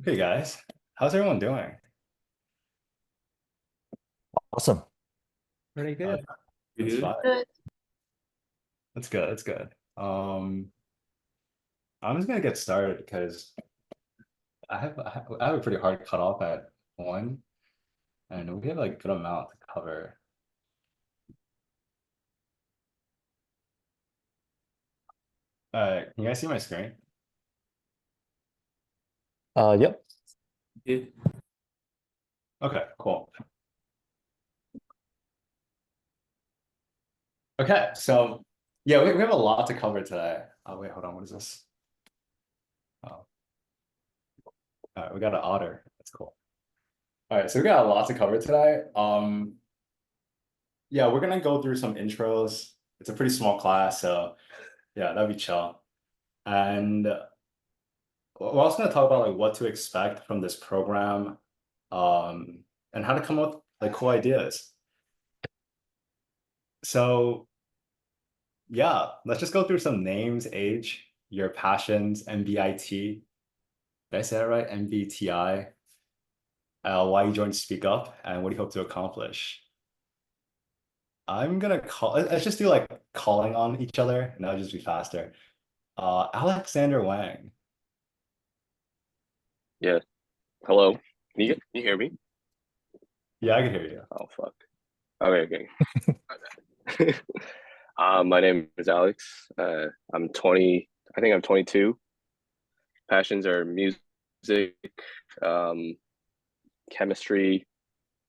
Hey guys, how's everyone doing? Awesome. Pretty Uh, good. that's Dude. fine. Good. That's good. That's good. I'm just gonna get started because I have a pretty hard cutoff at one, and we have like a good amount to cover. Can you guys see my screen? Yep. Dude. Okay, cool. Okay, so yeah, we have a lot to cover today. Oh wait, hold on. What is this? Oh, all right, we got an otter. That's cool. All right, so we got a lot to cover today. Yeah, we're gonna go through some intros. It's a pretty small class, so yeah, that'd be chill. And we're also gonna talk about like what to expect from this program, and how to come up with like cool ideas. So yeah, let's just go through some names, age, your passions, MBIT. Did I say that right? MBTI. Why you joined SpeakUp, and what do you hope to accomplish? I'm gonna call. Let's just do like calling on each other, and that'll just be faster. Alexander Wang. Yeah. Hello. Can you hear me? Yeah, I can hear you. Oh fuck. Okay, okay. My name is Alex. I'm 20. I think I'm 22. Passions are music, um, chemistry,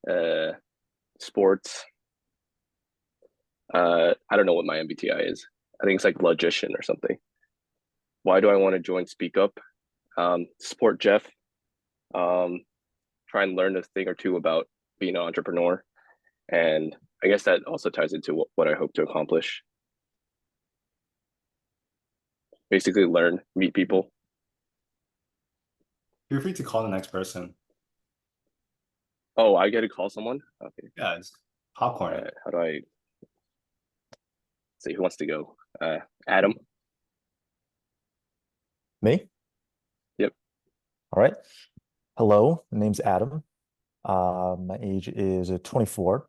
uh, sports. I don't know what my MBTI is. I think it's like logician or something. Why do I want to join Speak Up? Support Jeff. Um, Try and learn a thing or two about being an entrepreneur. And I guess that also ties into what I hope to accomplish. Basically, learn, meet people. Feel free to call the next person. Oh, I get to call someone? Okay. Yeah, it's popcorn it. How do I say who wants to go? Adam. Me? Yep. All right. Hello, my name's Adam. My age is 24.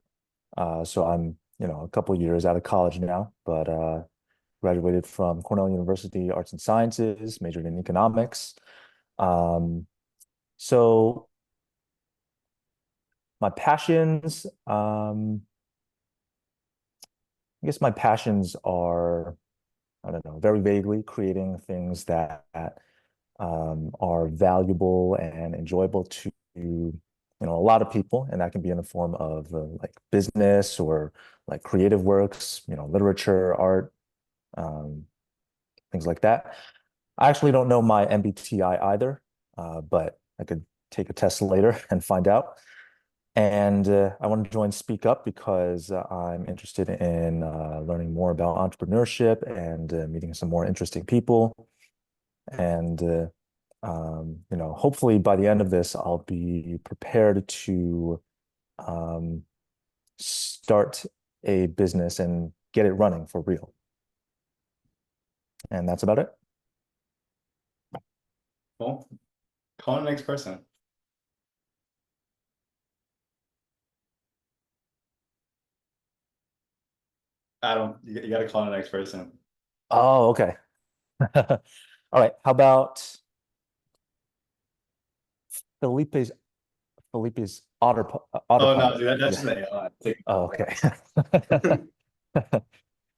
So I'm, a couple years out of college now, but graduated from Cornell University Arts and Sciences, majored in economics. Um, so my passions, I guess my passions are, I don't know, very vaguely creating things that are valuable and enjoyable to a lot of people, and that can be in the form of like business or like creative works, literature, art, um, things like that. I actually don't know my MBTI either, but I could take a test later and find out. And I want to join Speak Up because I'm interested in learning more about entrepreneurship and meeting some more interesting people. And hopefully by the end of this, I'll be prepared to um, start a business and get it running for real. And that's about it. Cool. Call the next person. Adam, you gotta call the next person. Oh, okay. All right. How about Felipe's Felipe's Oh no, autopilot? dude, that's Yeah. just an AI. Oh, okay.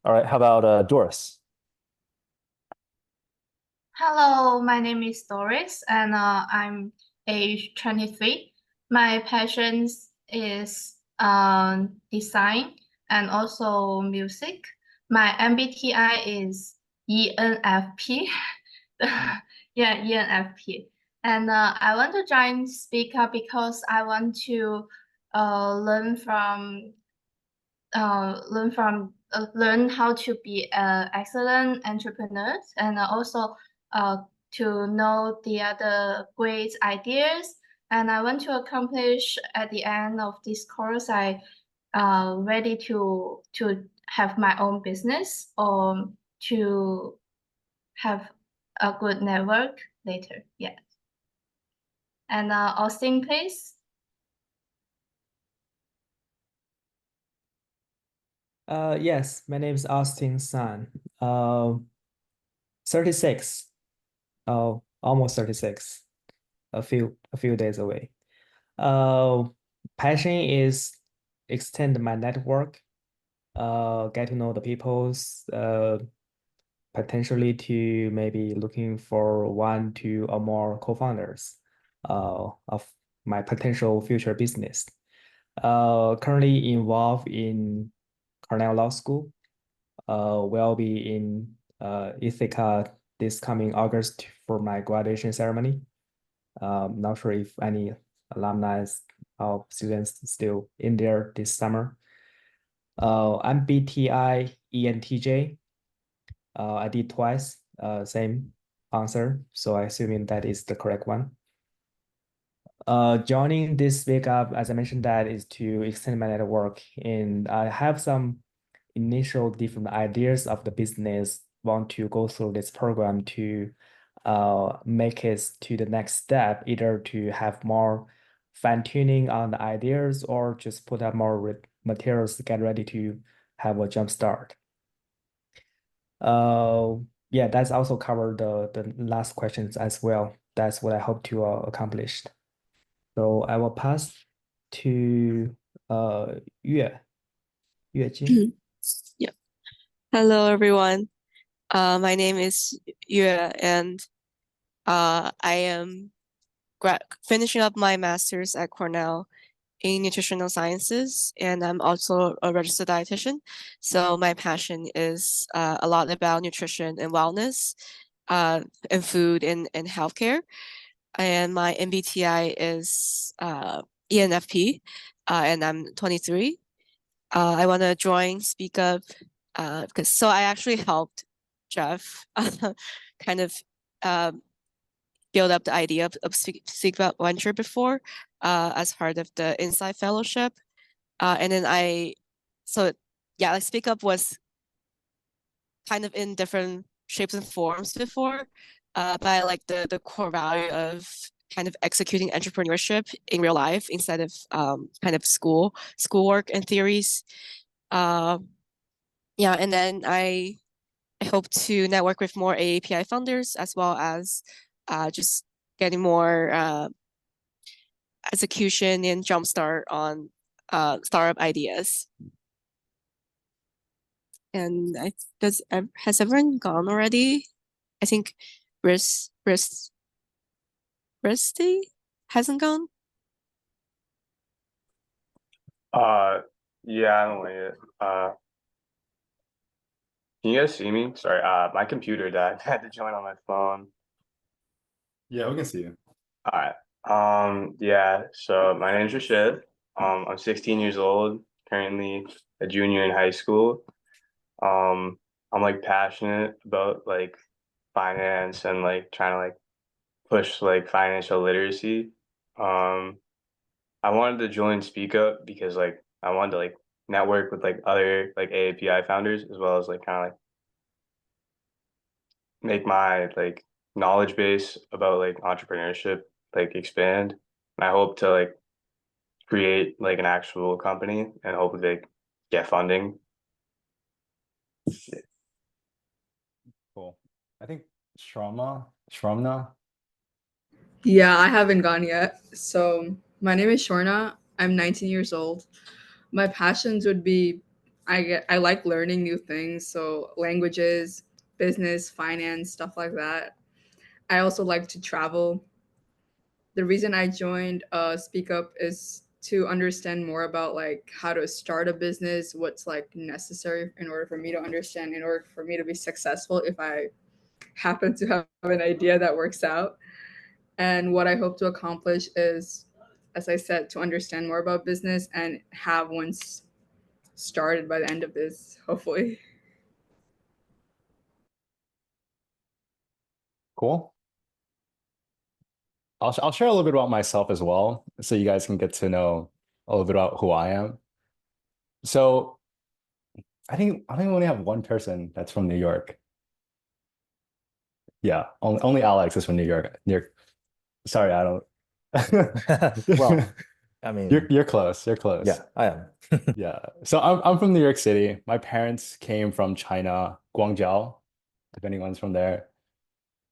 All right. How about Doris? Hello, my name is Doris, and I'm age 23. My passions is design and also music. My MBTI is ENFP. Yeah, ENFP. And I want to join Speaker because I want to learn from learn how to be excellent entrepreneurs and also uh, to know the other great ideas. And I want to accomplish at the end of this course, I ready to have my own business or to have a good network later. Yeah. And Austin, please. Yes, my name is Austin Sun. 36. Almost 36. A few days away. Passion is extend my network, get to know the peoples, potentially to maybe looking for 1, 2, or more co-founders of my potential future business. Currently involved in Cornell Law School. Will be in Ithaca this coming August for my graduation ceremony. Not sure if any alumni or students still in there this summer. MBTI ENTJ. I did twice, same answer. So I assuming that is the correct one. Joining this SpeakUp, as I mentioned, that is to extend my network, and I have some initial different ideas of the business. Want to go through this program to make it to the next step, either to have more fine tuning on the ideas or just put up more materials to get ready to have a jump start. Yeah, that's also covered the last questions as well. That's what I hope to accomplish. So I will pass to Yue Jin. Yeah. Hello, everyone. My name is Yue, and I am finishing up my master's at Cornell in nutritional sciences, and I'm also a registered dietitian. So my passion is a lot about nutrition and wellness, and food and healthcare. And my MBTI is ENFP, and I'm 23. I want to join SpeakUp because so I actually helped Jeff kind of build up the idea of SpeakUp Venture before as part of the Inside Fellowship. And then like SpeakUp was kind of in different shapes and forms before, but I like the core value of kind of executing entrepreneurship in real life instead of kind of schoolwork and theories. Yeah, and then I hope to network with more AAPI founders as well as just getting more execution and jumpstart on startup ideas. And has everyone gone already? I think Risty hasn't gone. Yeah, I don't like it. Can you guys see me? Sorry, my computer died. I had to join on my phone. Yeah, we can see you. All right. Yeah, so my name's Rashid. I'm 16 years old, currently a junior in high school. I'm like passionate about like finance and like trying to like push like financial literacy. I wanted to join SpeakUp because like I wanted to like network with like other like AAPI founders as well as like kind of like make my like knowledge base about like entrepreneurship like expand. And I hope to like create like an actual company and hopefully like get funding. Cool. I think Shramna. Yeah, I haven't gone yet. So my name is Shorna. I'm 19 years old. My passions would be I like learning new things, so languages, business, finance, stuff like that. I also like to travel. The reason I joined Speak Up is to understand more about like how to start a business, what's like necessary in order for me to understand, in order for me to be successful if I happen to have an idea that works out. And what I hope to accomplish is, as I said, to understand more about business and have one started by the end of this, hopefully. Cool. I'll share a little bit about myself as well, so you guys can get to know a little bit about who I am. So I think we only have one person that's from New York. Yeah, only Alex is from New York. Sorry, I don't. Well, I mean, You're close. You're close. yeah, I am. Yeah. So I'm from New York City. My parents came from China, Guangzhou, if anyone's from there.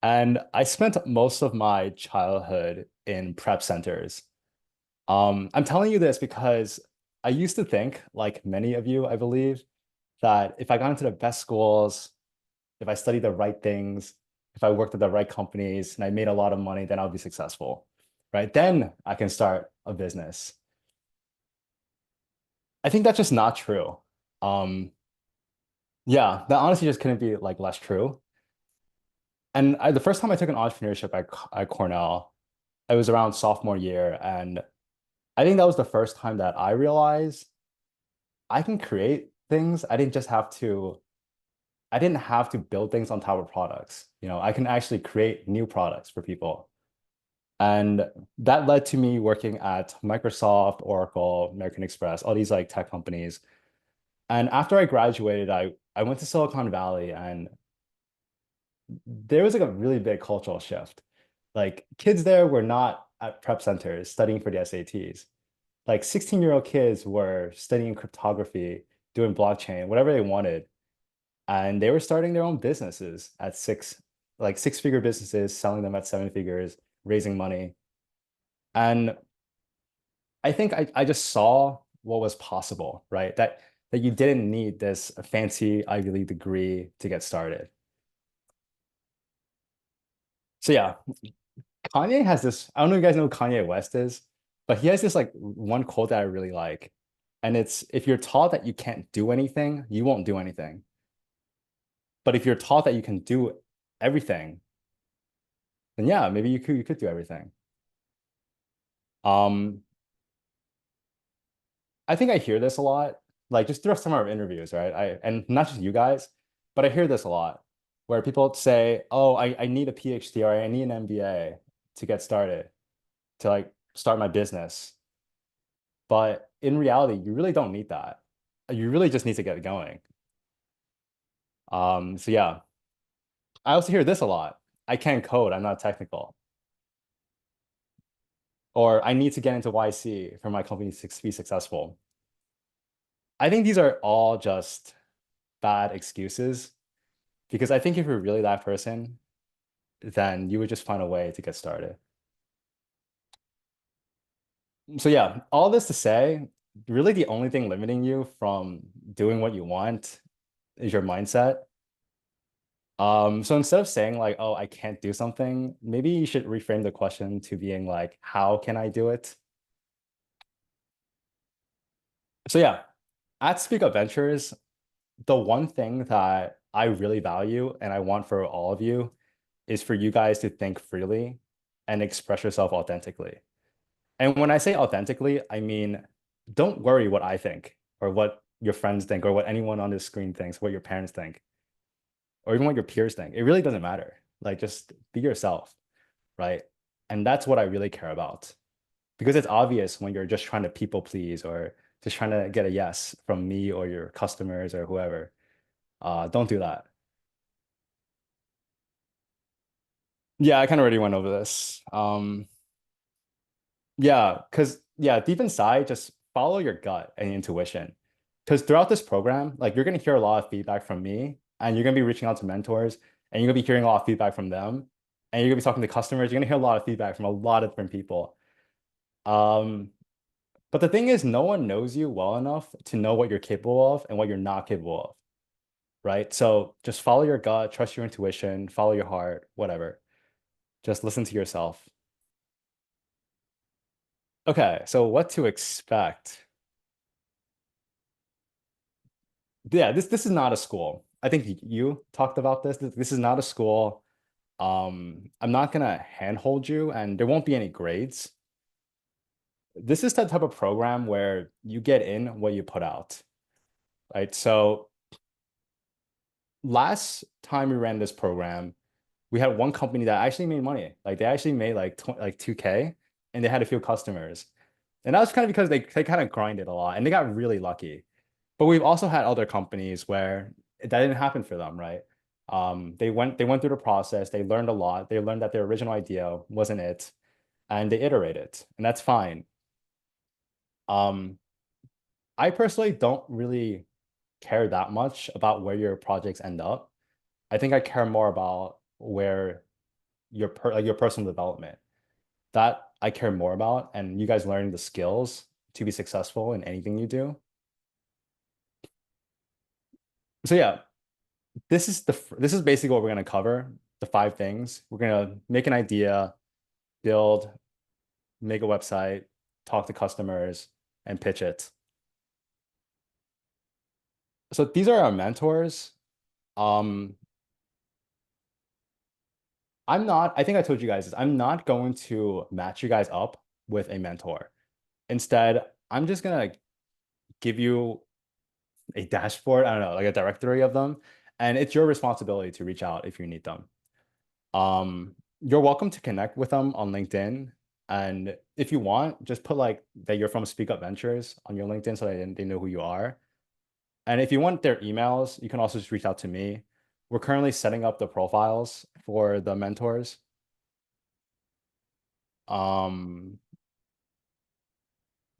And I spent most of my childhood in prep centers. I'm telling you this because I used to think, like many of you, I believe, that if I got into the best schools, if I studied the right things, if I worked at the right companies and I made a lot of money, then I'll be successful, right? Then I can start a business. I think that's just not true. Yeah, that honestly just couldn't be like less true. And the first time I took an entrepreneurship at Cornell, it was around sophomore year, and I think that was the first time that I realized I can create things. I didn't have to build things on top of products. I can actually create new products for people. And that led to me working at Microsoft, Oracle, American Express, all these like tech companies. And after I graduated, I went to Silicon Valley, and there was like a really big cultural shift. Like kids there were not at prep centers studying for the SATs. Like 16-year-old kids were studying cryptography, doing blockchain, whatever they wanted. And they were starting their own businesses at six-figure businesses, selling them at seven figures, raising money. And I think I just saw what was possible, right? That you didn't need this fancy Ivy League degree to get started. So yeah, Kanye has this, I don't know if you guys know who Kanye West is, but he has this like one quote that I really like. And it's, if you're taught that you can't do anything, you won't do anything. But if you're taught that you can do everything, then yeah, maybe you could do everything. Um, I think I hear this a lot, like just through some of our interviews, right? And not just you guys, but I hear this a lot where people say, oh, I need a PhD or I need an MBA to get started, to like start my business. But in reality, you really don't need that. You really just need to get going. So yeah, I also hear this a lot. I can't code, I'm not technical. Or I need to get into YC for my company to be successful. I think these are all just bad excuses, because I think if you're really that person, then you would just find a way to get started. So yeah, all this to say, really the only thing limiting you from doing what you want is your mindset. So instead of saying like, oh, I can't do something, maybe you should reframe the question to being like, how can I do it? So yeah, at SpeakUp Ventures, the one thing that I really value and I want for all of you is for you guys to think freely and express yourself authentically. And when I say authentically, I mean, don't worry what I think or what your friends think or what anyone on this screen thinks, what your parents think, or even what your peers think. It really doesn't matter. Like, just be yourself, right? And that's what I really care about. Because it's obvious when you're just trying to people please or just trying to get a yes from me or your customers or whoever. Don't do that. Yeah, I kind of already went over this. Yeah, because yeah, deep inside, just follow your gut and intuition. Because throughout this program, like you're gonna hear a lot of feedback from me, and you're gonna be reaching out to mentors, and you're gonna be hearing a lot of feedback from them, and you're gonna be talking to customers. You're gonna hear a lot of feedback from a lot of different people. Um, but the thing is, no one knows you well enough to know what you're capable of and what you're not capable of, right? So just follow your gut, trust your intuition, follow your heart, whatever. Just listen to yourself. Okay, so what to expect? Yeah, this is not a school. I think you talked about this. This is not a school. I'm not gonna handhold you, and there won't be any grades. This is the type of program where you get in what you put out, right? So last time we ran this program, we had one company that actually made money. Like they actually made like 2K, and they had a few customers. And that was kind of because they kind of grinded a lot and they got really lucky. But we've also had other companies where that didn't happen for them, right? They went through the process, they learned a lot, they learned that their original idea wasn't it. and they iterate it, and that's fine. I personally don't really care that much about where your projects end up. I think I care more about where your your personal development. That I care more about, and you guys learning the skills to be successful in anything you do. So yeah, this is basically what we're going to cover, the 5 things. We're going to make an idea, build, make a website, talk to customers, and pitch it. So these are our mentors. I think I told you guys this, I'm not going to match you guys up with a mentor. Instead, I'm just gonna give you a dashboard, I don't know, like a directory of them, and it's your responsibility to reach out if you need them. You're welcome to connect with them on LinkedIn, and if you want, just put like that you're from SpeakUp Ventures on your LinkedIn so they know who you are. And if you want their emails, you can also just reach out to me. We're currently setting up the profiles for the mentors.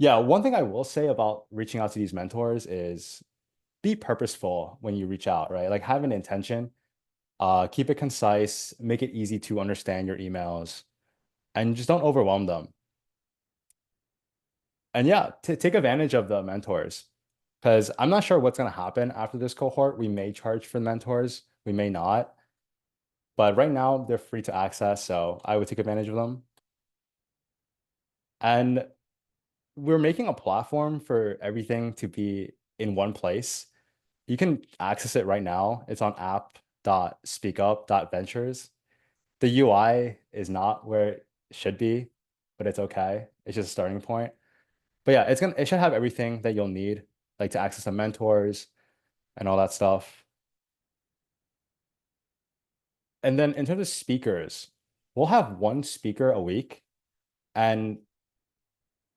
Yeah, one thing I will say about reaching out to these mentors is be purposeful when you reach out, right? Like have an intention, keep it concise, make it easy to understand your emails, and just don't overwhelm them. And yeah, take advantage of the mentors, because I'm not sure what's going to happen after this cohort. We may charge for mentors, we may not. But right now, they're free to access, so I would take advantage of them. And we're making a platform for everything to be in one place. You can access it right now. It's on app.speakup.ventures. The UI is not where it should be, but it's okay. It's just a starting point. But yeah, it should have everything that you'll need, like to access the mentors and all that stuff. And then in terms of speakers, we'll have 1 speaker a week, and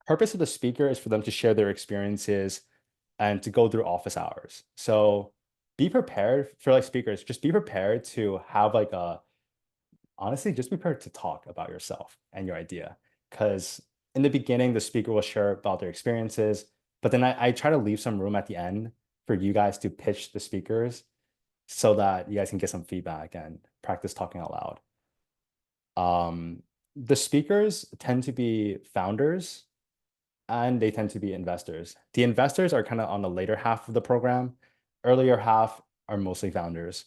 purpose of the speaker is for them to share their experiences and to go through office hours. So be prepared for like speakers, just be prepared to have like honestly, just be prepared to talk about yourself and your idea. Because in the beginning, the speaker will share about their experiences, but then I try to leave some room at the end for you guys to pitch the speakers so that you guys can get some feedback and practice talking out loud. The speakers tend to be founders and they tend to be investors. The investors are kind of on the later half of the program. Earlier half are mostly founders.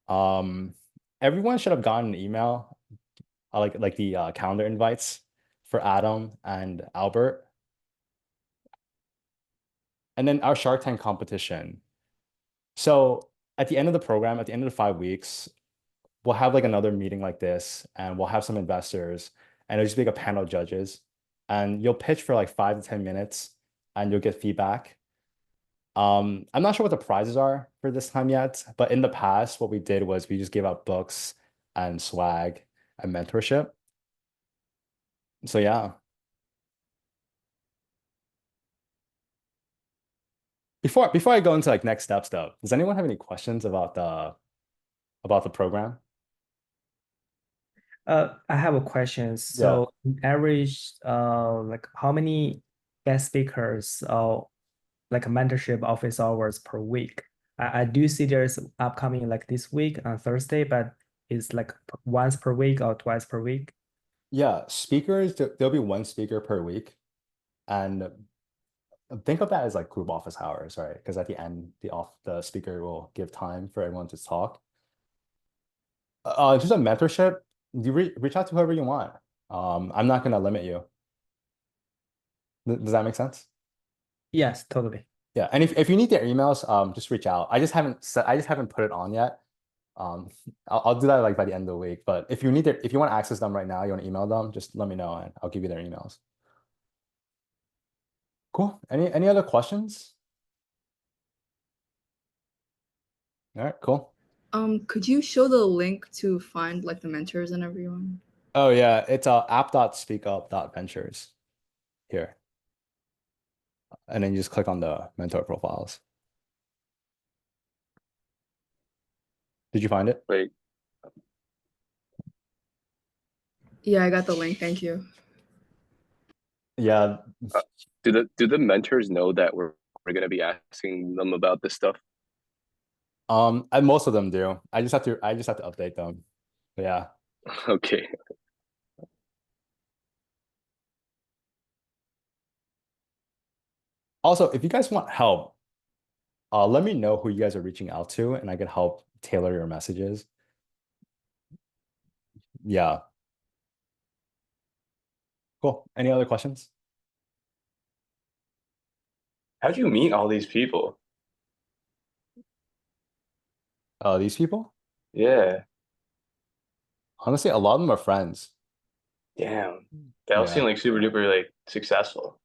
Everyone should have gotten an email, like the calendar invites for Adam and Albert. And then our Shark Tank competition. So at the end of the program, at the end of the 5 weeks, we'll have like another meeting like this, and we'll have some investors, and it'll just be like a panel of judges, and you'll pitch for like 5 to 10 minutes, and you'll get feedback. I'm not sure what the prizes are for this time yet, but in the past, what we did was we just gave out books and swag and mentorship. So yeah. Before I go into like next steps though, does anyone have any questions about the program? I have a question. So on average, like how many guest speakers or like a mentorship office hours per week? I do see there's upcoming like this week on Thursday, but it's like once per week or twice per week. Yeah, speakers, there'll be 1 speaker per week. And think of that as like group office hours, right? Because at the end, the speaker will give time for everyone to talk. Just a mentorship, you reach out to whoever you want. I'm not gonna limit you. Does that make sense? Yes, totally. Yeah, and if you need their emails, just reach out. I just haven't put it on yet. I'll do that like by the end of the week. But if you want to access them right now, you want to email them, just let me know and I'll give you their emails. Cool. Any other questions? All right, cool. Could you show the link to find like the mentors and everyone? Oh yeah, it's app.speakup.ventures here. And then you just click on the mentor profiles. Did you find it? Wait. Yeah, I got the link. Thank you. Yeah. Do the mentors know that we're gonna be asking them about this stuff? And most of them do. I just have to update them. But yeah. Okay. Also, if you guys want help, let me know who you guys are reaching out to, and I can help tailor your messages. Yeah. Cool. Any other questions? How'd you meet all these people? These people? Yeah, Honestly, a lot of them are friends. damn. They all seem Yeah. like super duper like successful.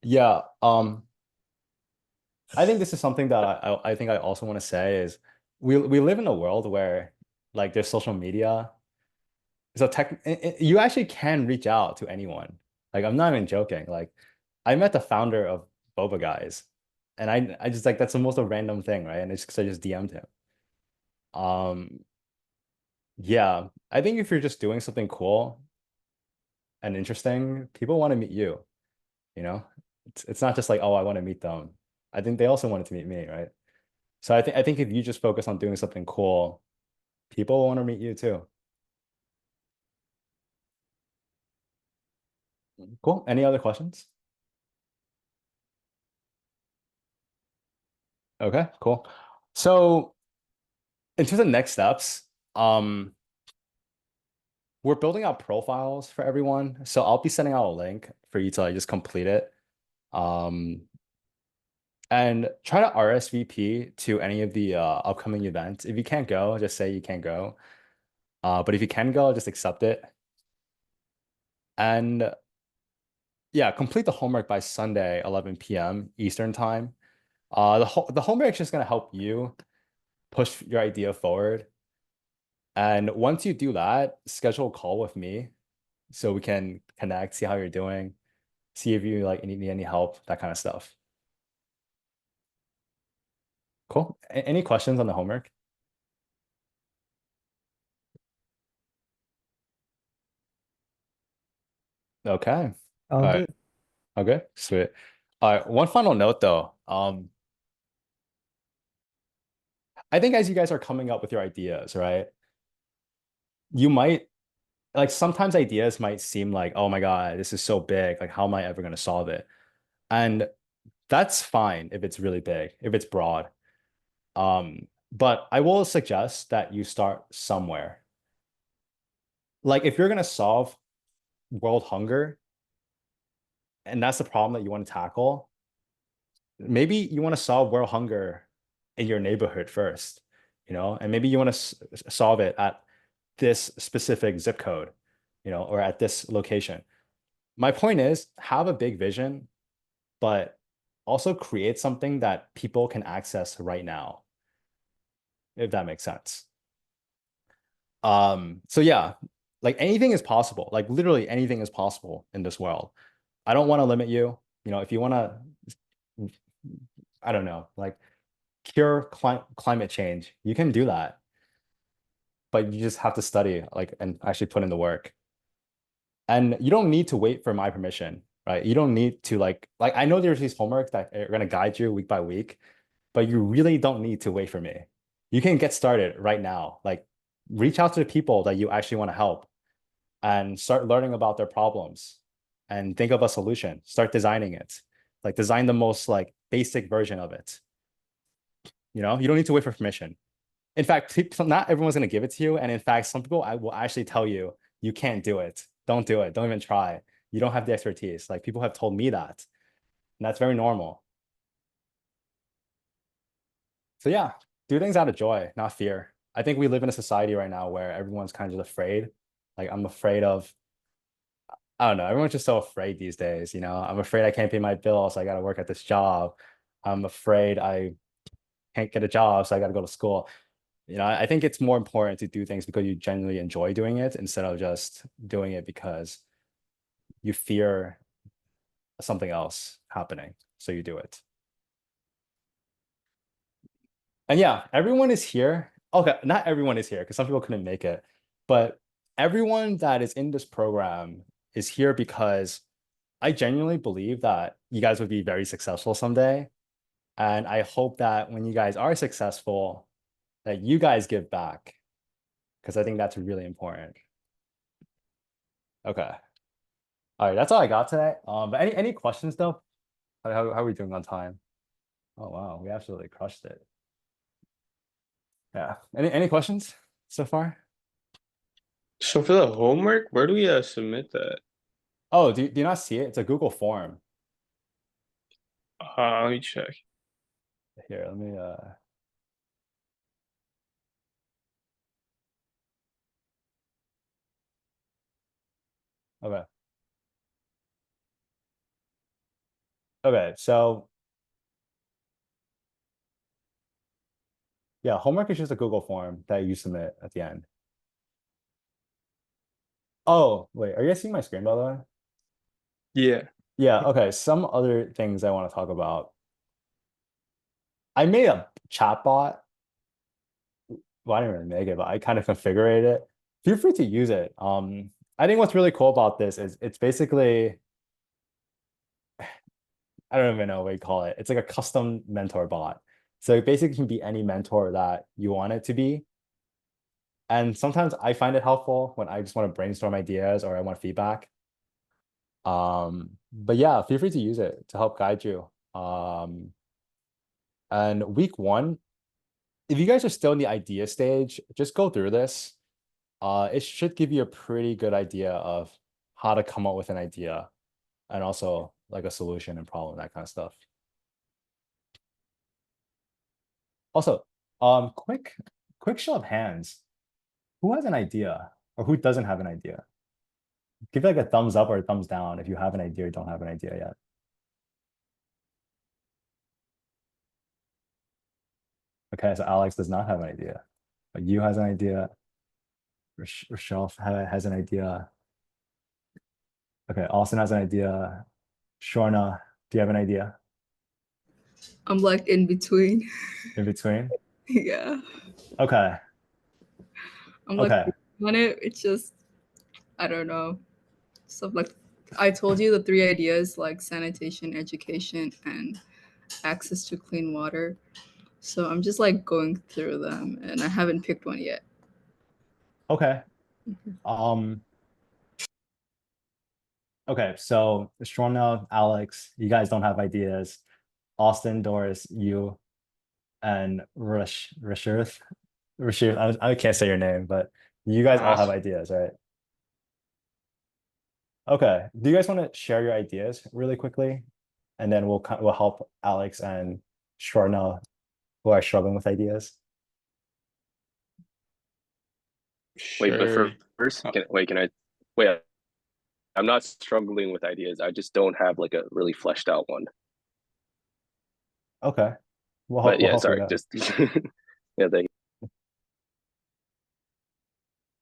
Yeah. I think this is something that I think I also want to say is we live in a world where like there's social media. So you actually can reach out to anyone. Like I'm not even joking. Like I met the founder of Boba Guys, and I just like that's the most random thing, right? And it's because I just DM'd him. Um, yeah, I think if you're just doing something cool and interesting, people want to meet you, you know? It's not just like, oh, I want to meet them. I think they also wanted to meet me, right? So I think if you just focus on doing something cool, people want to meet you too. Cool. Any other questions? Okay, cool. So in terms of next steps, we're building out profiles for everyone. So I'll be sending out a link for you to like just complete it. Um, and try to RSVP to any of the upcoming events. If you can't go, just say you can't go. But if you can go, just accept it. And yeah, complete the homework by Sunday, 11 p.m. Eastern time. The homework is just gonna help you push your idea forward. And once you do that, schedule a call with me so we can connect, see how you're doing, see if you like need any help, that kind of stuff. Cool. Any questions on the homework? Okay. All Oh, right. good. Okay, sweet. All right, one final note though. I think as you guys are coming up with your ideas, right? You might like sometimes ideas might seem like, oh my God, this is so big. Like, how am I ever going to solve it? And that's fine if it's really big, if it's broad. But I will suggest that you start somewhere. Like if you're going to solve world hunger, and that's the problem that you want to tackle, maybe you want to solve world hunger in your neighborhood first, and maybe you want to solve it at this specific zip code, or at this location. My point is have a big vision, but also create something that people can access right now, if that makes sense. So yeah, like anything is possible. Like literally anything is possible in this world. I don't want to limit you. If you want to, I don't know, like cure climate change, you can do that, but you just have to study like and actually put in the work. And you don't need to wait for my permission, right? You don't need to like I know there's these homework that are going to guide you week by week, but you really don't need to wait for me. You can get started right now. Like reach out to the people that you actually want to help and start learning about their problems and think of a solution. Start designing it. Like design the most like basic version of it. You don't need to wait for permission. In fact, not everyone's going to give it to you. And in fact, some people I will actually tell you, you can't do it. Don't do it. Don't even try. You don't have the expertise. Like people have told me that. And that's very normal. So yeah, do things out of joy, not fear. I think we live in a society right now where everyone's kind of afraid. Like I'm afraid of, I don't know, everyone's just so afraid these days, I'm afraid I can't pay my bills, so I got to work at this job. I'm afraid I can't get a job, so I got to go to school. I think it's more important to do things because you genuinely enjoy doing it instead of just doing it because you fear something else happening. So you do it. And yeah, everyone is here. Okay, not everyone is here because some people couldn't make it. But everyone that is in this program is here because I genuinely believe that you guys would be very successful someday. And I hope that when you guys are successful, that you guys give back, because I think that's really important. Okay. All right, that's all I got today. But any questions though? How are we doing on time? Oh wow, we absolutely crushed it. Yeah. Any questions so far? So for the homework, where do we submit that? Oh, do you not see it? It's a Google form. Let me check. Here, let me okay. Okay, so yeah, homework is just a Google form that you submit at the end. Oh, wait, are you guys seeing my screen by the way? Yeah. Yeah, okay. Some other things I want to talk about. I made a chatbot. Well, I didn't really make it, but I kind of configured it. Feel free to use it. I think what's really cool about this is it's basically, I don't even know what you call it. It's like a custom mentor bot. So it basically can be any mentor that you want it to be. And sometimes I find it helpful when I just want to brainstorm ideas or I want feedback. But yeah, feel free to use it to help guide you. And week one, if you guys are still in the idea stage, just go through this. It should give you a pretty good idea of how to come up with an idea and also like a solution and problem, that kind of stuff. Also, quick show of hands. Who has an idea or who doesn't have an idea? Give like a thumbs up or a thumbs down if you have an idea or don't have an idea yet. Okay, so Alex does not have an idea. But you has an idea. Rochelle has an idea. Okay, Austin has an idea. Shorna, do you have an idea? I'm like in between. In between? Yeah. Okay. I'm like Okay. on it. It's just I don't know. Stuff like I told you the three ideas like sanitation, education, and access to clean water. So I'm just like going through them and I haven't picked one yet. Okay. Okay, so Shorna, Alex, you guys don't have ideas. Austin, Doris, you, and Rashirth. I can't say your name, but you guys all have ideas, right? Okay. Do you guys want to share your ideas really quickly? And then we'll help Alex and Shorna who are struggling with ideas. Wait, but Sure. first, can I wait? I'm not struggling with ideas. I just don't have like a really fleshed out one. Okay. But yeah, help you sorry, out. just yeah, thank you.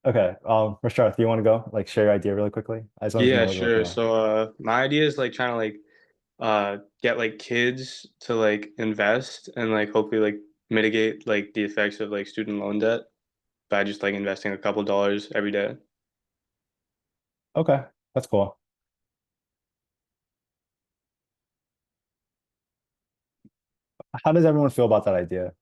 Okay. Rashard, do you want to go like share your idea really quickly? I just want to know Yeah, what you're working sure. on. So my idea is like trying to get like kids to like invest and like hopefully like mitigate like the effects of like student loan debt by just like investing a couple dollars every day. Okay, that's cool. How does everyone feel about that idea?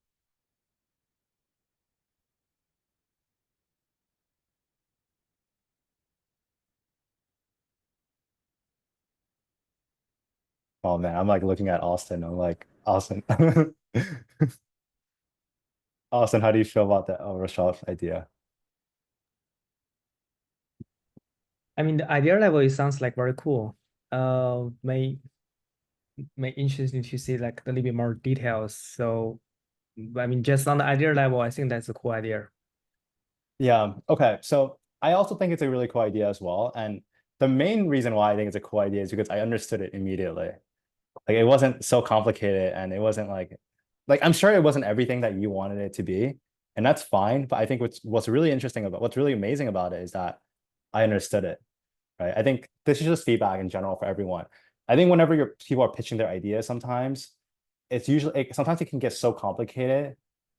Oh man, I'm like looking at Austin. I'm like, Austin. Austin, how do you feel about that Rashad's idea? I mean, the idea level, it sounds like very cool. May interesting to see like a little bit more details. So, I mean, just on the idea level, I think that's a cool idea. Yeah. Okay. So I also think it's a really cool idea as well. And the main reason why I think it's a cool idea is because I understood it immediately. Like it wasn't so complicated and it wasn't like I'm sure it wasn't everything that you wanted it to be, and that's fine. But I think what's really interesting about what's really amazing about it is that I understood it, right? I think this is just feedback in general for everyone. I think whenever your people are pitching their ideas, sometimes it can get so complicated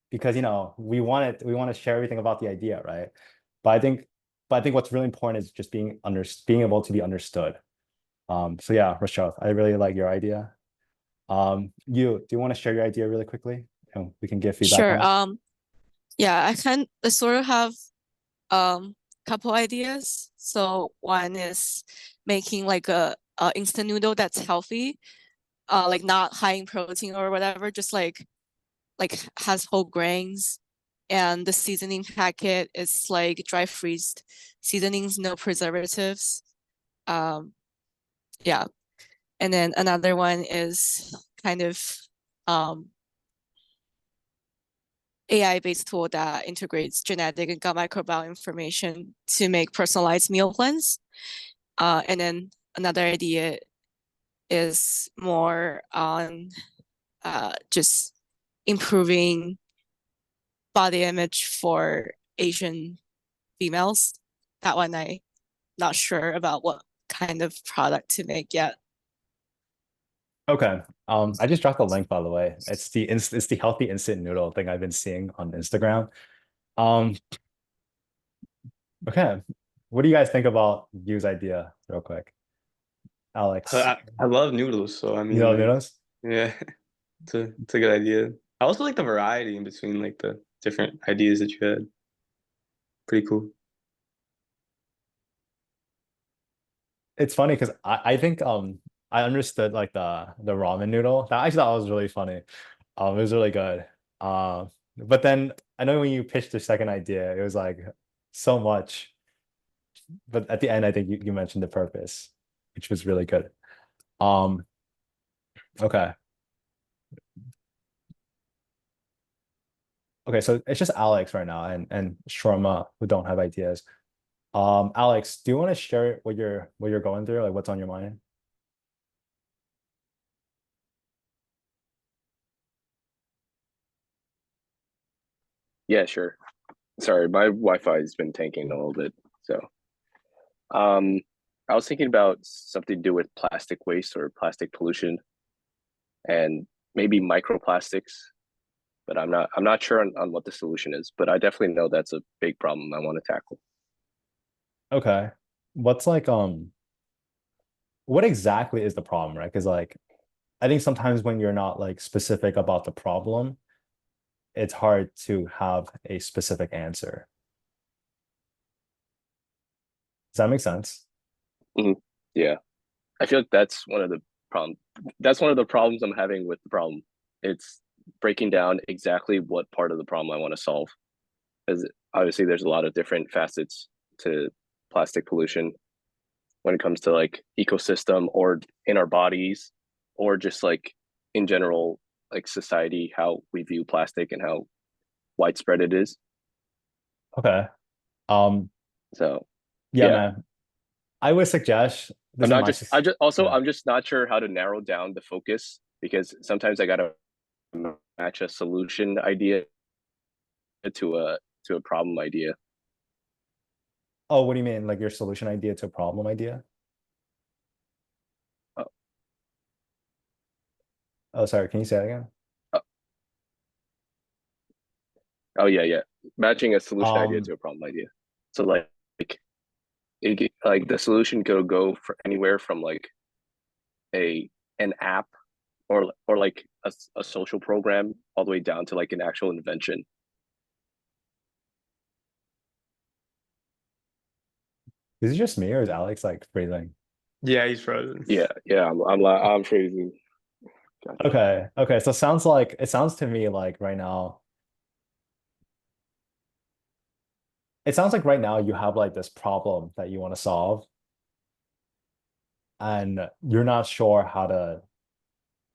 because we want to share everything about the idea, right? But but I think what's really important is just being able to be understood. So yeah, Rashad, I really like your idea. Do you want to share your idea really quickly? We can give feedback Sure. on it. Yeah, I sort of have couple ideas. So one is making like a instant noodle that's healthy, like not high in protein or whatever, just like has whole grains, and the seasoning packet is like dry freezed seasonings, no preservatives. Yeah. And then another one is kind of AI-based tool that integrates genetic and gut microbiome information to make personalized meal plans. And then another idea is more on just improving body image for Asian females. That one I'm not sure about what kind of product to make yet. Okay. I just dropped the link, by the way. It's the healthy instant noodle thing I've been seeing on Instagram. Okay. What do you guys think about Yu's idea, real quick? Alex, I love noodles, so I mean, you know like, noodles? yeah, it's a good idea. I also like the variety in between like the different ideas that you had. Pretty cool. It's funny because I think I understood like the ramen noodle. That I actually thought was really funny. It was really good. But then I know when you pitched the second idea, it was like so much. But at the end, I think you mentioned the purpose, which was really good. Okay. Okay, so it's just Alex right now and Sharma who don't have ideas. Alex, do you want to share what you're going through, like what's on your mind? Yeah, sure. Sorry, my Wi-Fi has been tanking a little bit. So, um, I was thinking about something to do with plastic waste or plastic pollution and maybe microplastics, but I'm not sure on what the solution is, but I definitely know that's a big problem I want to tackle. Okay. What's like what exactly is the problem, right? Because like I think sometimes when you're not like specific about the problem, it's hard to have a specific answer. Does that make sense? Mhm. Yeah, I feel like that's one of the problem. That's one of the problems I'm having with the problem. It's breaking down exactly what part of the problem I want to solve. Because obviously, there's a lot of different facets to plastic pollution when it comes to like ecosystem or in our bodies, or just like in general, like society, how we view plastic and how widespread it is. Okay. Um, So yeah, yeah, man. I would suggest this I'm is not my just. I just also yeah. I'm just not sure how to narrow down the focus because sometimes I gotta match a solution idea to a problem idea. Oh, what do you mean? Like your solution idea to a problem idea? Oh, Oh, sorry, can you say that again? oh, oh yeah, yeah. Matching a solution idea Um, to a problem idea. So like the solution could go for anywhere from like a an app or like a social program all the way down to like an actual invention. is it just me or is Alex like freezing? Yeah, he's frozen. Yeah, I'm freezing. Gotcha. Okay. So it sounds to me like right now, it sounds like right now you have like this problem that you want to solve, and you're not sure how to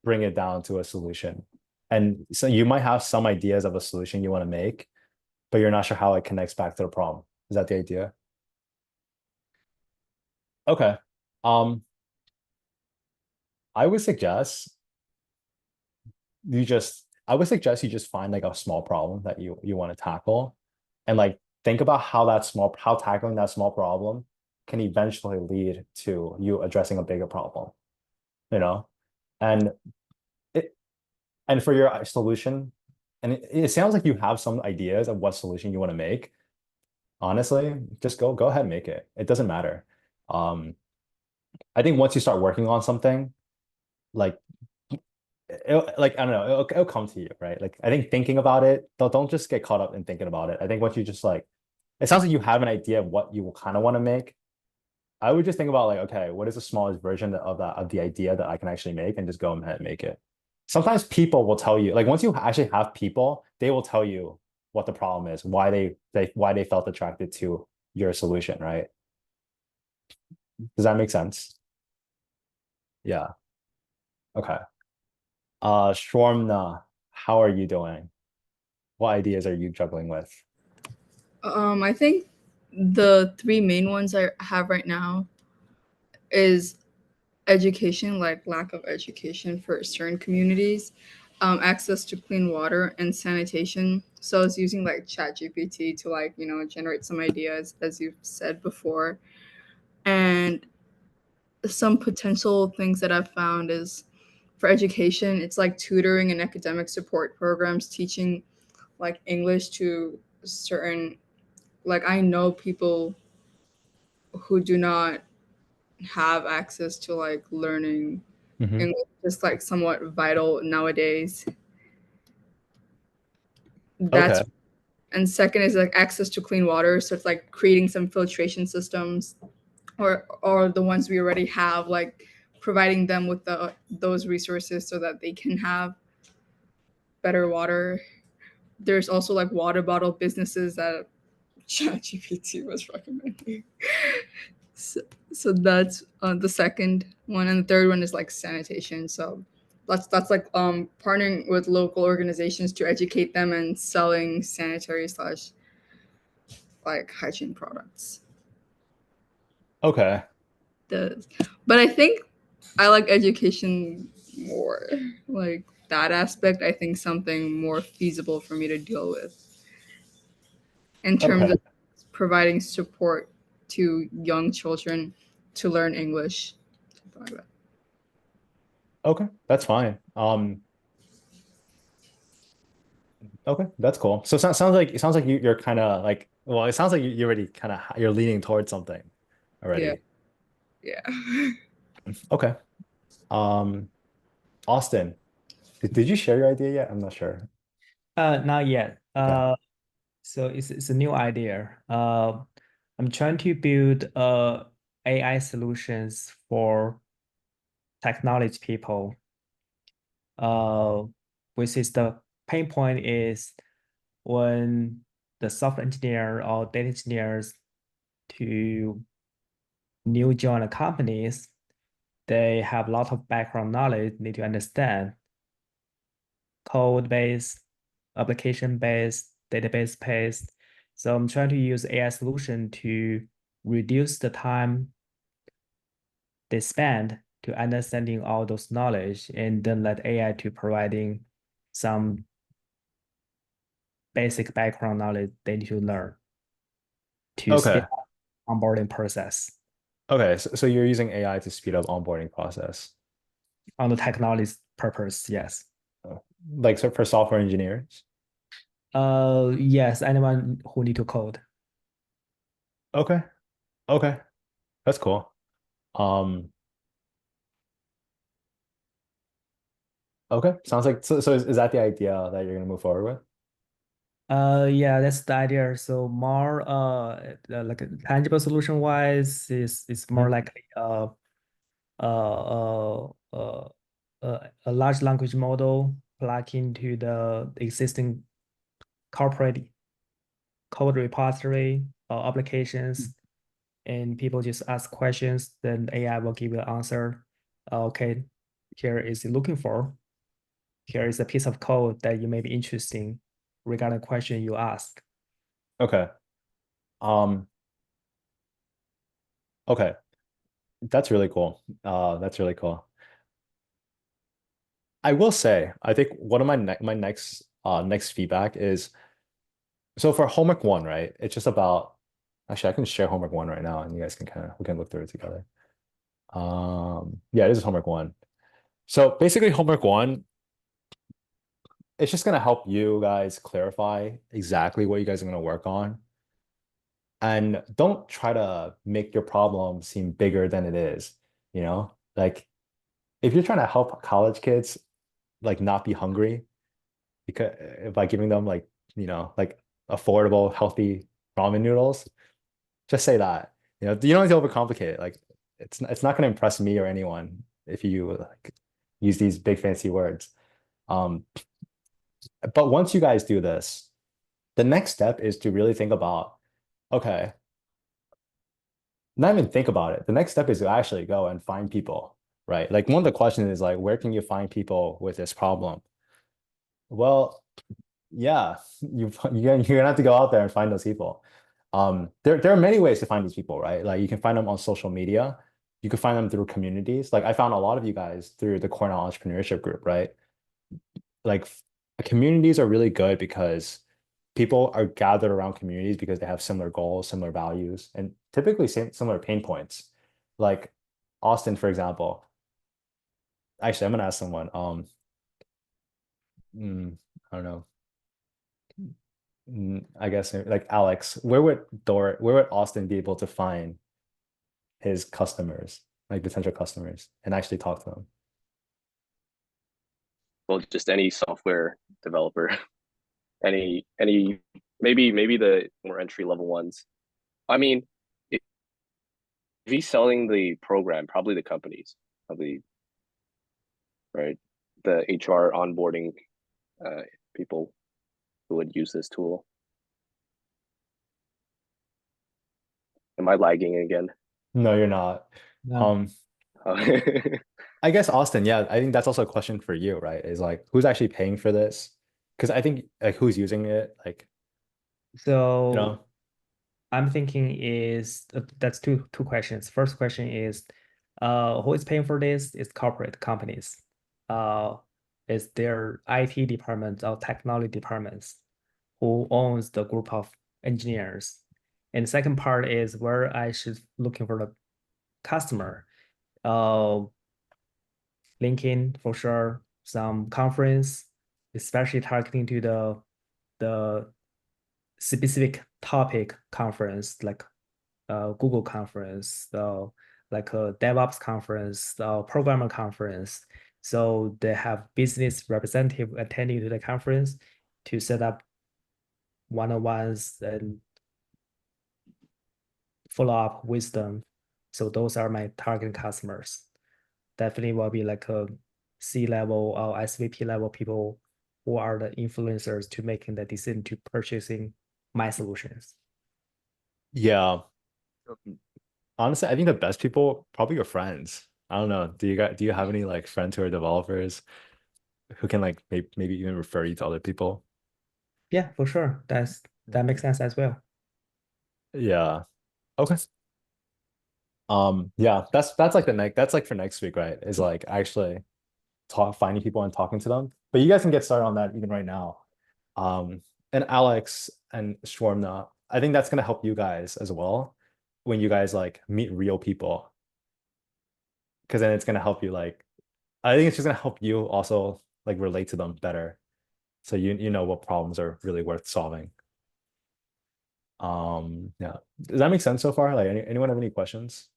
bring it down to a solution. And so you might have some ideas of a solution you want to make, but you're not sure how it connects back to the problem. Is that the idea? Okay. Um, I would suggest I would suggest you just find like a small problem that you want to tackle and like think about how tackling that small problem can eventually lead to you addressing a bigger problem, you know? And it and for your solution, and it sounds like you have some ideas of what solution you want to make, Honestly, just go ahead and make it. It doesn't matter. I think once you start working on something, like like I don't know, it'll come to you, right? Like I think thinking about it, don't just get caught up in thinking about it. I think once you just like, it sounds like you have an idea of what you kind of want to make. I would just think about like, okay, what is the smallest version of that of the idea that I can actually make, and just go ahead and make it. Sometimes people will tell you, like once you actually have people, they will tell you what the problem is, why they felt attracted to your solution, right? Does that make sense? Yeah. Okay. Shwarmna, how are you doing? What ideas are you juggling with? I think the three main ones I have right now is education, like lack of education for certain communities, access to clean water and sanitation. So I was using like ChatGPT to like, generate some ideas, as you've said before. And some potential things that I've found is for education, it's like tutoring and academic support programs, teaching like English to certain, like I know people who do not have access to like learning Mhm. English, just like somewhat vital nowadays. That's Okay. And second is like access to clean water. So it's like creating some filtration systems or the ones we already have, like providing them with those resources so that they can have better water. There's also like water bottle businesses that ChatGPT was recommending. So that's the second one, and the third one is like sanitation. So that's like partnering with local organizations to educate them and selling sanitary slash like hygiene products. Okay. But I think I like education more. Like that aspect, I think something more feasible for me to deal with in terms Okay. of providing support to young children to learn English. Something like that. Okay. That's fine. Okay, that's cool. So it sounds like you're kind of like, well, it sounds like you already kind of you're leaning towards something Yeah, already. yeah. Okay. Um, Austin, did you share your idea yet? I'm not sure. Not yet. Okay. So it's a new idea. I'm trying to build AI solutions for technology people. Which is the pain point is when the software engineer or data engineers to new join the companies, they have a lot of background knowledge, need to understand code base, application based, database based. So I'm trying to use AI solution to reduce the time they spend to understanding all those knowledge, and then let AI to providing some basic background knowledge they need to learn to speed Okay. up onboarding process Okay. So you're using AI to speed up onboarding process. on the technology purpose. Yes. Like so for software engineers. Yes, anyone who need to code. Okay. Okay. That's cool. Um, okay. Sounds like so is that the idea that you're gonna move forward with? Yeah, that's the idea. So more like a tangible solution wise is more Mhm. likely uh, uh, a large language model plug into the existing corporate code repository or applications, and people just ask questions, then AI will give you an answer. Okay, here is it looking for. Here is a piece of code that you may be interesting regarding the question you ask. Okay. Um, okay. That's really cool. That's really cool. I will say, I think one of my next feedback is, so for homework one, right? It's just about, actually I can share homework one right now and you guys can we can look through it together. Yeah, this is homework one. So basically homework one, it's just gonna help you guys clarify exactly what you guys are gonna work on. And don't try to make your problem seem bigger than it is, you know? Like if you're trying to help college kids like not be hungry because by giving them like, you know, like affordable, healthy ramen noodles, just say that. You know, you don't need to overcomplicate it. Like it's not going to impress me or anyone if you like use these big fancy words. Um, but once you guys do this, the next step is to really think about, okay, not even think about it. The next step is to actually go and find people, right? Like one of the questions is like, where can you find people with this problem? Well, yeah, you're gonna have to go out there and find those people. There are many ways to find these people, right? Like you can find them on social media. You can find them through communities. Like I found a lot of you guys through the Cornell Entrepreneurship Group, right? Like communities are really good because people are gathered around communities because they have similar goals, similar values, and typically similar pain points. Like Austin, for example. Actually, I'm gonna ask someone. I don't know. I guess like Alex, where would Austin be able to find his customers, like potential customers, and actually talk to them? Well, just any software developer, any maybe the more entry level ones. I mean, if he's selling the program, probably the companies, probably, right? The HR onboarding people who would use this tool. Am I lagging again? No, you're not. No. I guess Austin, yeah, I think that's also a question for you, right? Is like who's actually paying for this? Because I think like who's using it, like So you know. I'm thinking is that's two questions. First question is, who is paying for this? It's corporate companies. Is their IT departments or technology departments who owns the group of engineers. And the second part is where I should looking for the customer. LinkedIn for sure, some conference, especially targeting to the specific topic conference like Google conference, like a DevOps conference, programmer conference. So they have business representative attending to the conference to set up one-on-ones and follow up with them. So those are my target customers. Definitely will be like a C-level or SVP level people who are the influencers to making the decision to purchasing my solutions. Yeah. Honestly, I think the best people probably your friends. I don't know. Do you have any like friends who are developers who can like maybe even refer you to other people? Yeah, for sure. That makes sense as well. Yeah. Okay. Yeah, that's like that's like for next week, right? Is like actually finding people and talking to them. But you guys can get started on that even right now. Um, and Alex and Shwarmna, I think that's gonna help you guys as well when you guys like meet real people. Because then it's gonna help you like I think it's just gonna help you also like relate to them better. So you know what problems are really worth solving. Yeah. Does that make sense so far? Like anyone have any questions?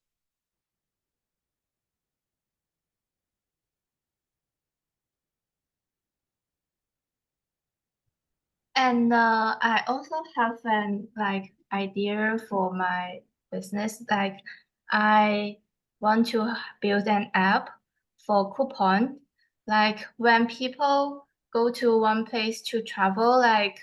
And I also have an like idea for my business. Like I want to build an app for coupon. Like when people go to one place to travel, like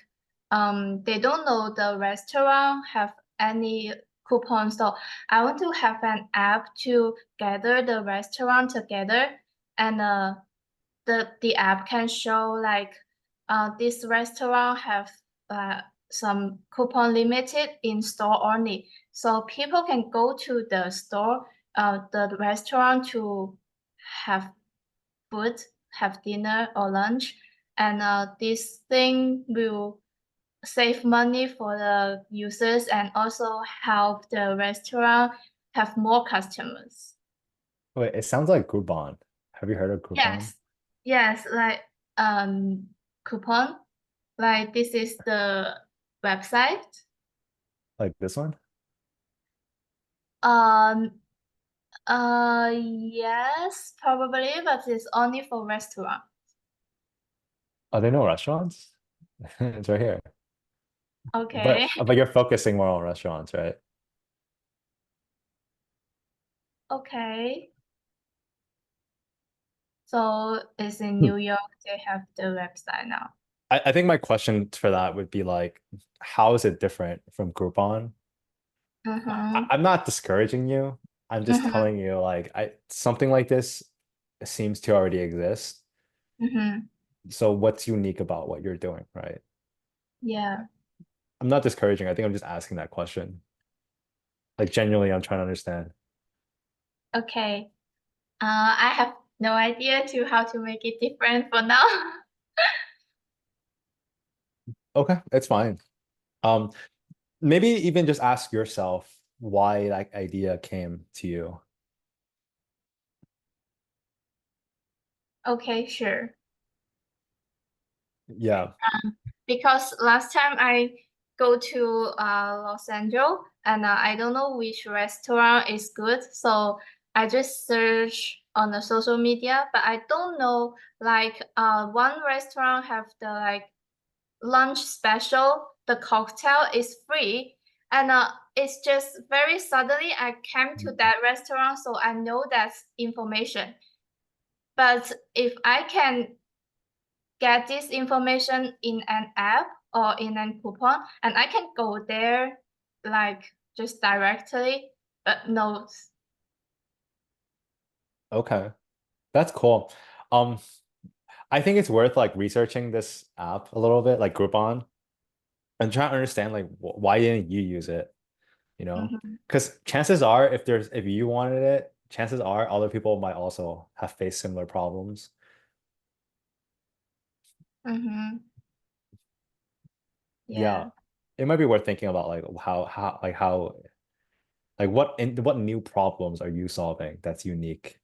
they don't know the restaurant have any coupons. So I want to have an app to gather the restaurant together, and the app can show like this restaurant have some coupon limited in store only. So people can go to the store, the restaurant to have food, have dinner or lunch. And this thing will save money for the users and also help the restaurant have more customers. Wait, it sounds like Groupon. Have you heard of Groupon? Yes, like coupon. Like this is the website. Like this one? Yes, probably, but it's only for restaurant. Are there no restaurants? It's right here. Okay. But you're focusing more on restaurants, right? Okay. So it's in New York, they have the website now. I think my question for that would be like, how is it different from Groupon? Mm-hmm. I'm not discouraging you. I'm just Mm-hmm. telling you like something like this seems to already exist. Mm-hmm. So what's unique about what you're doing, right? Yeah. I'm not discouraging. I think I'm just asking that question. Like genuinely, I'm trying to understand. Okay. I have no idea to how to make it different for now. Okay, it's fine. Um, maybe even just ask yourself why that idea came to you. Okay, sure. Yeah. Because last time I go to Los Angeles and I don't know which restaurant is good, so I just search on the social media, but I don't know like one restaurant have the like lunch special, the cocktail is free, and it's just very suddenly I came to that restaurant, so I know that information. But if I can get this information in an app or in a coupon, and I can go there like just directly, but no. Okay. That's cool. Um, I think it's worth like researching this app a little bit, like Groupon, and try to understand like why didn't you use it, you know? Mhm, Because chances are if you wanted it, chances are other people might also have faced similar problems. mhm. Yeah. Yeah. It might be worth thinking about like how like what new problems are you solving that's unique,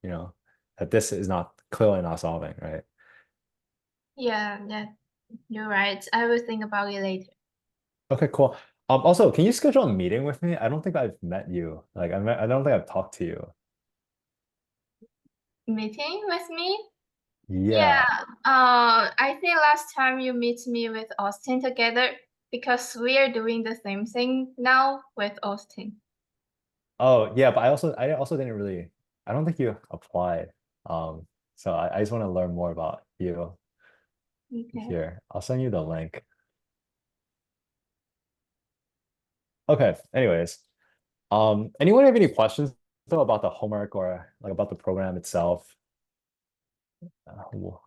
you know, that this is not clearly not solving, right? Yeah, you're right. I will think about it later. Okay, cool. Also, can you schedule a meeting with me? I don't think I've met you. Like I don't think I've talked to you. Meeting with me? Yeah. Yeah. I think last time you meet me with Austin together because we are doing the same thing now with Austin. Oh, yeah, but I also didn't really I don't think you applied. So I just want to learn more about you Okay. here. I'll send you the link. Okay, anyways. Anyone have any questions though about the homework or like about the program itself? Well,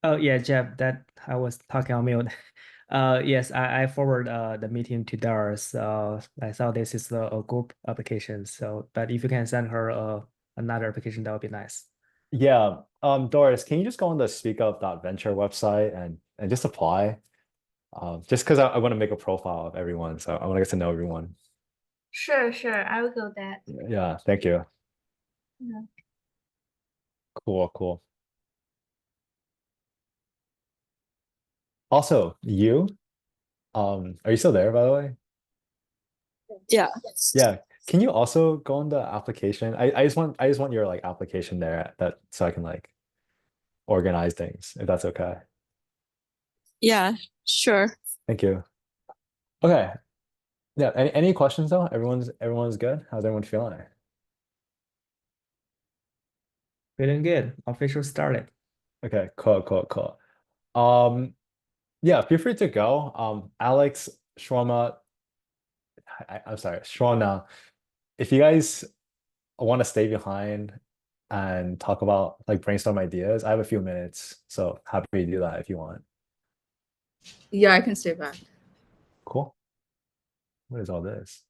Oh yeah, Jeff, that I was talking on mute. Yes, I forward the meeting to Doris. I thought this is a group application. So, but if you can send her another application, that would be nice. yeah. Doris, can you just go on the SpeakUp.venture website and just apply? Just because I want to make a profile of everyone, so I want to get to know everyone. Sure. I will go that. Yeah, thank you. Yeah. Cool. Also, you, are you still there, by the way? Yeah. Yeah. Can you also go on the application? I just want your like application there that so I can like organize things, if that's okay. Yeah, sure. Thank you. Okay. Yeah. Any questions though? Everyone's good. How's everyone feeling? Feeling good. Official started. Okay. Cool. Yeah. Feel free to go. Alex, Shwama, I'm sorry, Shwana. If you guys want to stay behind and talk about like brainstorm ideas, I have a few minutes, so happy to do that if you want. Yeah, I can stay back. Cool. What is all this?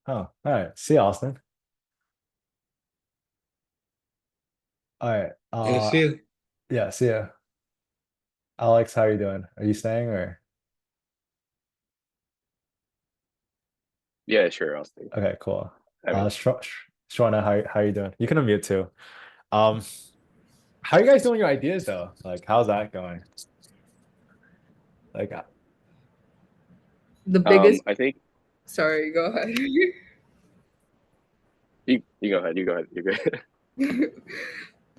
Oh, all right. See you, Austin. All right. Yeah, see you. Yeah, see ya. Alex, how are you doing? Are you staying or? Yeah, sure, Austin. Okay, cool. I mean, Shwana, how are you doing? You can unmute too. Um, how are you guys doing your ideas though? Like, how's that going? Like, The biggest. I think Sorry, go ahead. you go ahead. You go ahead. You're good.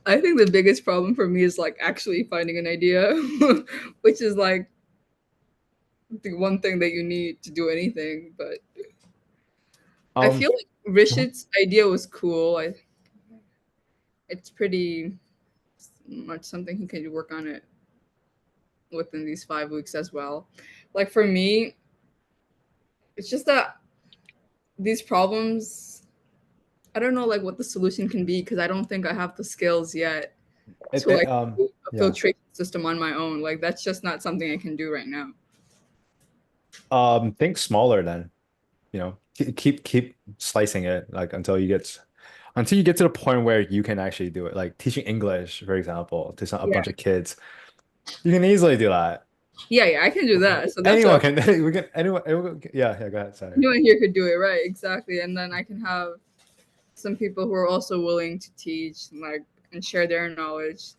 I think the biggest problem for me is like actually finding an idea, which is like the one thing that you need to do anything. But I feel like Rishit's idea was cool. It's pretty much something he can work on it within these 5 weeks as well. Like for me, it's just that these problems, I don't know like what the solution can be because I don't think I have the skills yet to like do a filtration system on my own. Like that's just not something I can do right now. Think smaller then, you know, keep slicing it like until you get to the point where you can actually do it. Like teaching English, for example, to a bunch of kids, you can easily do that. Yeah, I can do that. So that's anyone can. We can. Anyone. Yeah. Go ahead. Sorry. Anyone here could do it, right? Exactly. And then I can have some people who are also willing to teach, like, and share their knowledge,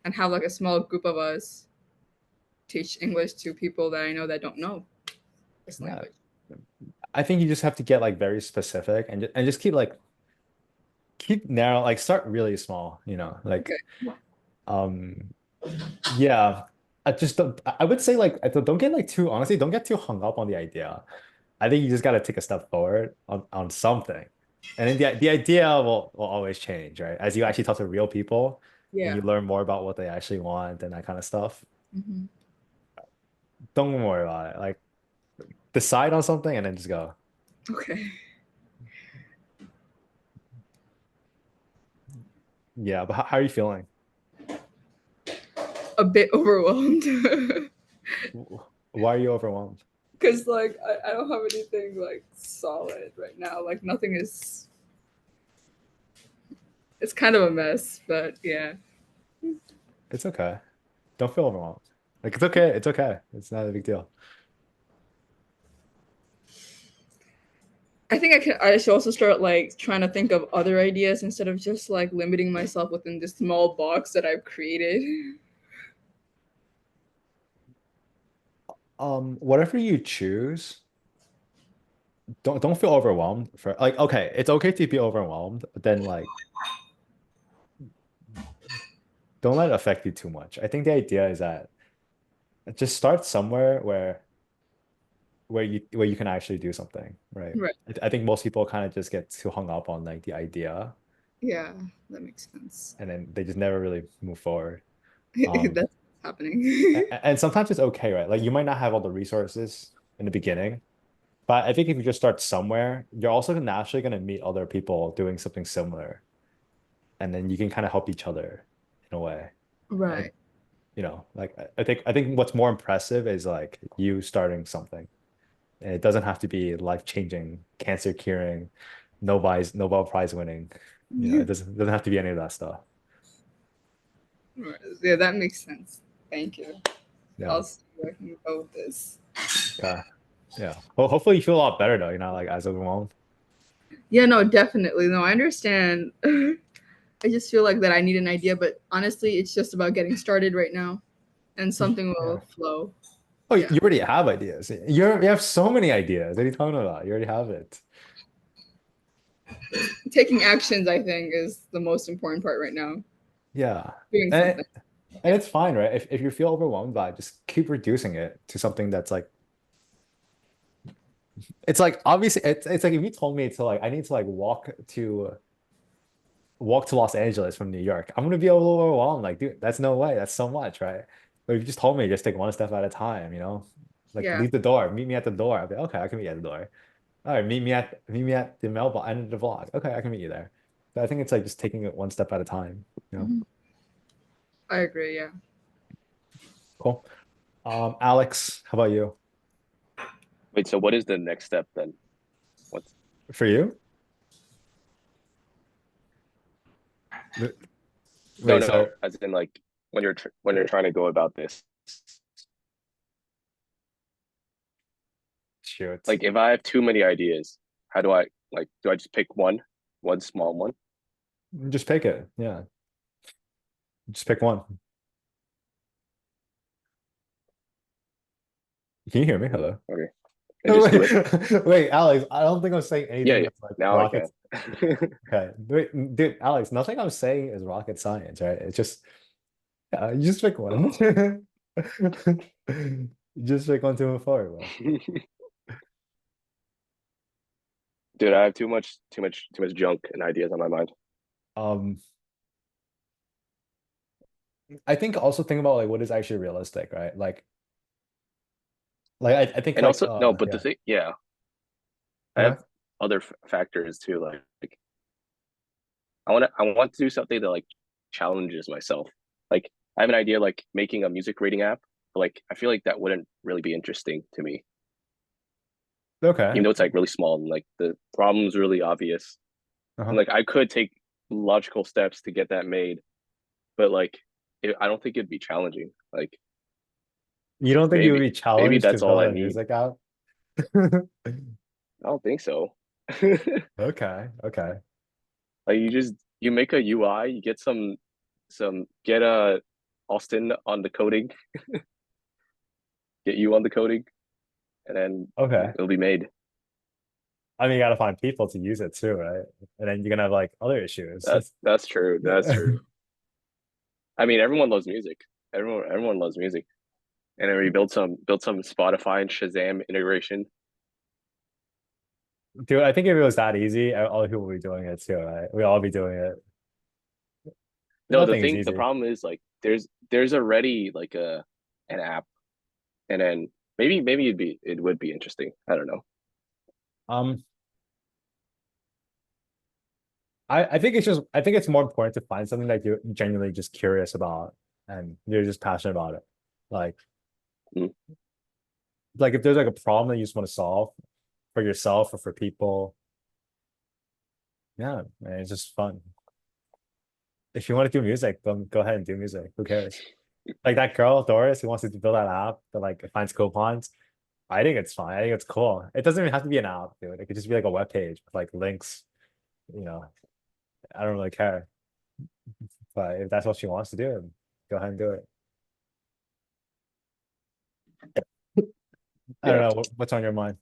and have like a small group of us teach English to people that I know that don't know this language. I think you just have to get like very specific and just keep narrow. Like start really small. You know, like, yeah. I just don't. I would say like don't get like too honestly. Don't get too hung up on the idea. I think you just got to take a step forward on something, and then the idea will always change, right? As you actually talk to real people, and you learn more about what they actually want and that kind of stuff. Don't worry about it. Like decide on something and then just go. Okay. Yeah, but how are you feeling? A bit overwhelmed. Why are you overwhelmed? Because like I don't have anything like solid right now. Like nothing is. It's kind of a mess, but yeah. It's okay. Don't feel overwhelmed. Like it's okay. It's okay. It's not a big deal. I think I should also start like trying to think of other ideas instead of just like limiting myself within this small box that I've created. Whatever you choose, don't feel overwhelmed for like okay, it's okay to be overwhelmed, but then like don't let it affect you too much. I think the idea is that just start somewhere where you can actually do something, right? Right. I think most people kind of just get too hung up on like the idea. Yeah, that makes sense. And then they just never really move forward. That's happening. And sometimes it's okay, right? Like you might not have all the resources in the beginning, but I think if you just start somewhere, you're also naturally going to meet other people doing something similar. And then you can kind of help each other in a way. Right. You know, like I think what's more impressive is like you starting something. And it doesn't have to be life-changing, cancer curing, Nobel Prize winning. You know, it doesn't have to be any of that stuff. Right. Yeah, that makes sense. Thank you. Yeah. I'll see where I can go with this. Yeah. Yeah. Well, hopefully you feel a lot better though. You're not like as overwhelmed. Yeah, no, definitely. No, I understand. I just feel like that I need an idea, but honestly, it's just about getting started right now, and something will flow. Oh, you already have ideas. You have so many ideas. What are you talking about? You already have it. Taking actions, I think, is the most important part right now. Yeah. Doing something. And it's fine, right? If you feel overwhelmed by it, just keep reducing it to something that's like it's like obviously it's like if you told me to like I need to like walk to Los Angeles from New York, I'm gonna be a little overwhelmed. Like, dude, that's no way. That's so much, right? But if you just told me just take one step at a time, you know, like leave the door, meet me at the door. I'll be okay, I can meet you at the door. All right, meet me at the mailbox end of the vlog. Okay, I can meet you there. So I think it's like just taking it one step at a time, you know. I agree, yeah. Cool. Alex, how about you? Wait, so what is the next step then? What's for you? No, as in like when you're trying to go about this. Shoot. Like if I have too many ideas, how do I do I just pick one small one? Just pick it. Yeah. Just pick one. Can you hear me? Hello. Okay. and just do it. Wait, Alex, I don't think I'm saying anything Yeah, that's like now I rocket. can. Okay, wait, dude, Alex, nothing I'm saying is rocket science, right? It's just, you just pick one. You just pick one to move forward, bro. Dude, I have too much junk and ideas on my mind. Um, I think also think about like what is actually realistic, right? I think And like also, no, but yeah. the thing, yeah, I Okay. have other factors too. Like, I want to do something that like challenges myself. Like, I have an idea like making a music rating app, but like I feel like that wouldn't really be interesting to me, Okay. even though it's like really small and like the problem's really obvious. And Uh-huh. like I could take logical steps to get that made, but like I don't think it'd be challenging. Like You don't think you would be maybe challenged to that's all build I a need. music app? I don't think so. Okay, okay. Like you make a UI, you get get Austin on the coding, get you on the coding, and then Okay. it'll be made. I mean, you gotta find people to use it too, right? And then you're gonna have like other issues. That's true. That's true. I mean, everyone loves music. Everyone loves music. And then we built some Spotify and Shazam integration. Dude, I think if it was that easy, all the people would be doing it too, right? We all be doing it. No, Nothing is the easy. problem is like there's already like an app, and then maybe it would be interesting. I don't know. Um, I think it's more important to find something that you're genuinely just curious about and you're just passionate about it. Like, Mm. like if there's like a problem that you just want to solve for yourself or for people, yeah, man, it's just fun. If you want to do music, then go ahead and do music. Who cares? Like that girl, Doris, who wants to build that app that like finds coupons. I think it's fine. I think it's cool. It doesn't even have to be an app, dude. It could just be like a web page with like links, you know. I don't really care. But if that's what she wants to do, go ahead and do it. I don't Yeah, know what's on your mind.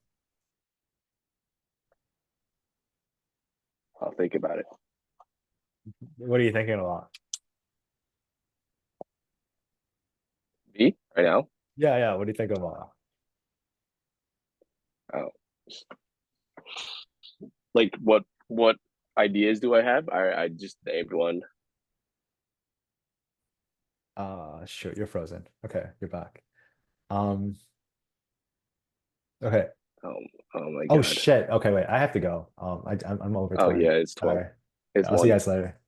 I'll think about it. What are you thinking about? Me right now? Yeah, yeah. What do you think about? Oh, like what ideas do I have? I just named one. Shoot, you're frozen. Okay, you're back. Um, okay. Oh, oh my Oh God. shit. Okay, wait. I have to go. I'm over Oh time. yeah, it's 12. Sorry. It's I'll see you one. guys later.